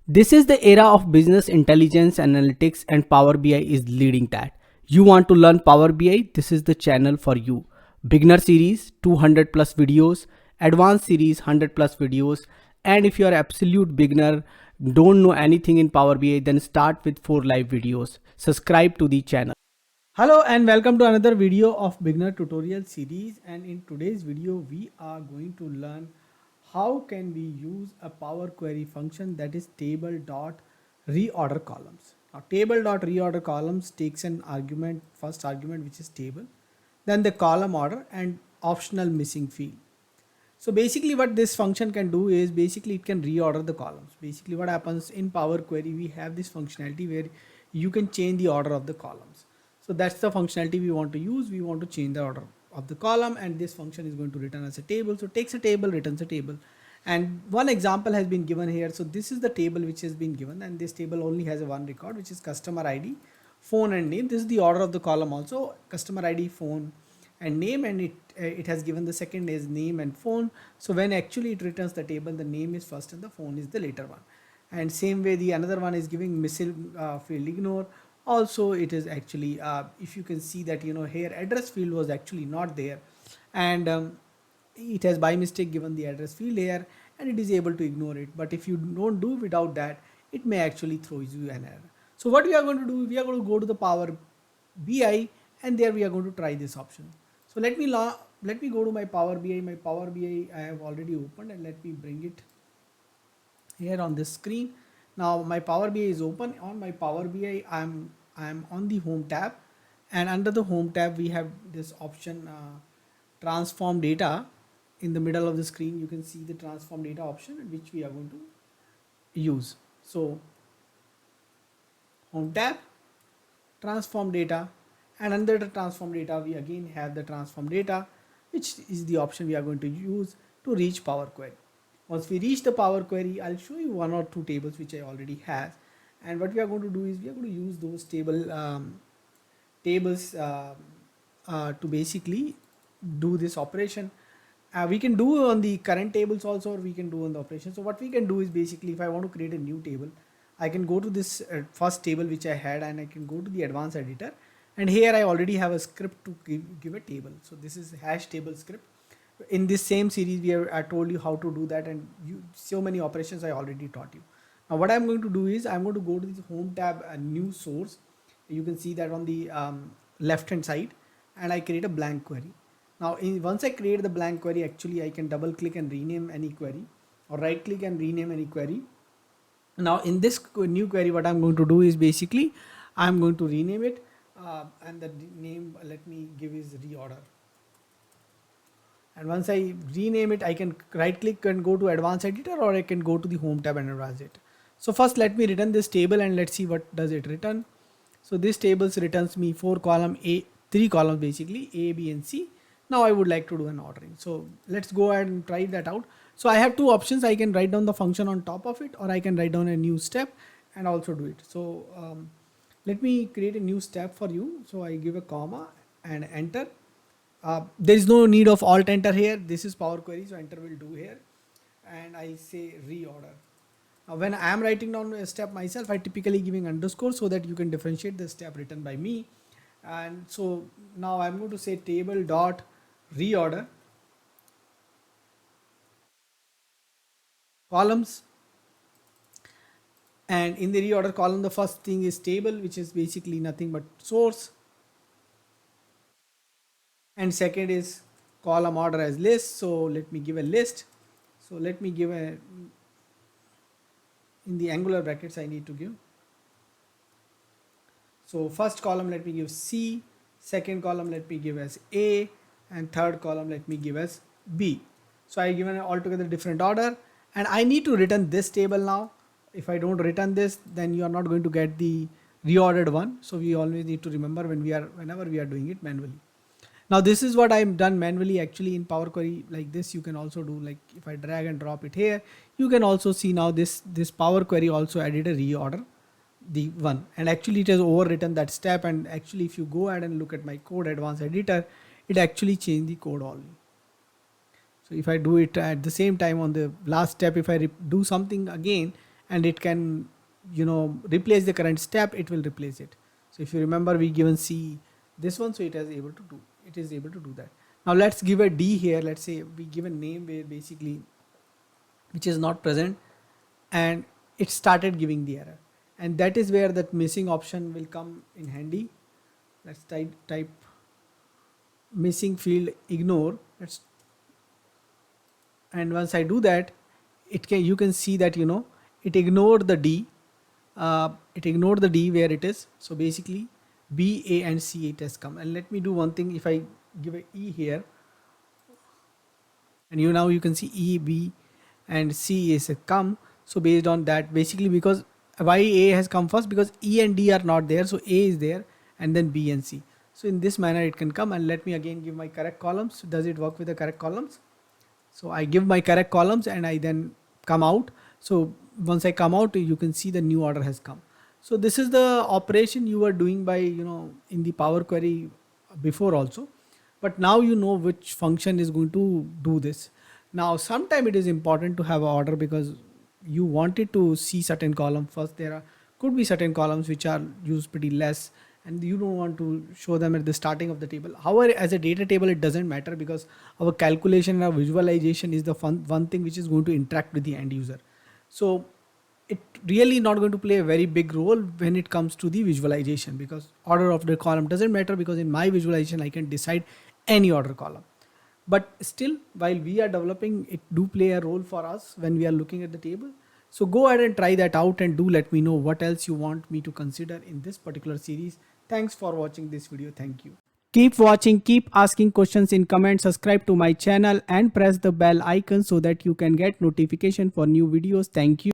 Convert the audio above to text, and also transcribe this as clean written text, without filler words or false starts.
This is the era of business intelligence analytics, and Power BI is leading that. You want to learn Power BI? This is the channel for you. Beginner series 200 plus videos, advanced series 100 plus videos, and if you are absolute beginner, don't know anything in Power BI, then start with 4 live videos. Subscribe to the channel. Hello and welcome to another video of beginner tutorial series, and in today's video we are going to learn how can we use a Power Query function that is table.reorderColumns. Now table.reorderColumns takes an argument, first argument which is table, then the column order and optional missing field. So basically what this function can do is basically it can reorder the columns. Basically what happens in Power Query, we have this functionality where you can change the order of the columns. So that's the functionality we want to use. We want to change the order of the column, and this function is going to return as a table. So takes a table, returns a table. And one example has been given here. So this is the table which has been given, and this table only has a one record, which is customer ID, phone and name. This is the order of the column also, customer ID, phone and name, and it has given the second is name and phone. So when actually it returns the table, the name is first and the phone is the later one. And same way the another one is giving missing field ignore. Also it is actually if you can see that here address field was actually not there, and it has by mistake given the address field here, and it is able to ignore it. But if you don't do without that, it may actually throw you an error. So what we are going to do, we are going to go to the Power BI, and there we are going to try this option. So let me go to my Power BI. My Power BI I have already opened, and let me bring it here on this screen. Now my Power BI is open. On my Power BI, I'm on the home tab, and under the home tab we have this option transform data. In the middle of the screen you can see the transform data option, which we are going to use. So home tab, transform data, and under the transform data we again have the transform data, which is the option we are going to use to reach Power Query. Once we reach the Power Query, I'll show you one or two tables which I already have, and what we are going to do is we are going to use those tables to basically do this operation. We can do on the current tables also, or we can do on the operation. So what we can do is basically, if I want to create a new table, I can go to this first table which I had, and I can go to the advanced editor, and here I already have a script to give a table. So this is hash table script. In this same series I told you how to do that, and so many operations I already taught you. Now what I'm going to do is I'm going to go to this home tab, new source. You can see that on the left hand side, and I create a blank query. Now once I create the blank query, actually I can double click and rename any query, or right click and rename any query. Now in this new query, what I'm going to do is basically I'm going to rename it, and the name, let me give, is reorder. And once I rename it, I can right click and go to advanced editor, or I can go to the home tab and advanced it. So first let me return this table, and let's see what does it return. So this table returns me 3 columns basically, A, B and C. Now I would like to do an ordering. So let's go ahead and try that out. So I have two options. I can write down the function on top of it, or I can write down a new step and also do it. So let me create a new step for you. So I give a comma and enter. There is no need of alt enter here. This is Power Query, so enter will do here. And I say reorder. Now when I am writing down a step myself, I typically giving underscore so that you can differentiate the step written by me. And so now I'm going to say table dot reorder columns, and in the reorder column the first thing is table, which is basically nothing but source, and second is column order as list. So let me give a list. So let me give a, in the angular brackets I need to give. So first column let me give C, second column let me give as A, and third column let me give as B. So I given altogether different order, and I need to return this table now. If I don't return this, then you are not going to get the reordered one. So we always need to remember whenever we are doing it manually. Now this is what I've done manually. Actually in Power Query like this, you can also do, like if I drag and drop it here, you can also see now this Power Query also added a reorder the one, and actually it has overwritten that step. And actually if you go ahead and look at my code advanced editor, it actually changed the code only. So if I do it at the same time on the last step, if I do something again and it can, replace the current step, it will replace it. So if you remember, we given C this one, so it is able to do that. Now let's give a D here. Let's say we give a name where basically which is not present, and it started giving the error, and that is where that missing option will come in handy. Let's type missing field ignore. And once I do that, you can see that it ignored the D. It ignored the D where it is. So basically B, A and C it has come. And let me do one thing. If I give a E here, and now you can see E, B and C is come. So based on that, basically, because why A has come first, because E and D are not there, so A is there and then B and C. So in this manner it can come. And let me again give my correct columns. Does it work with the correct columns? So I give my correct columns and I then come out. So once I come out, you can see the new order has come. So this is the operation you were doing by, in the Power Query before also, but now you know which function is going to do this. Now sometime it is important to have an order because you wanted to see certain column first. Could be certain columns which are used pretty less, and you don't want to show them at the starting of the table. However, as a data table, it doesn't matter because our calculation and our visualization is the one thing which is going to interact with the end user. So it really not going to play a very big role when it comes to the visualization, because order of the column doesn't matter, because in my visualization I can decide any order column. But still, while we are developing, it do play a role for us when we are looking at the table. So go ahead and try that out, and do let me know what else you want me to consider in this particular series. Thanks for watching this video. Thank you. Keep watching, keep asking questions in comments, subscribe to my channel and press the bell icon so that you can get notification for new videos. Thank you.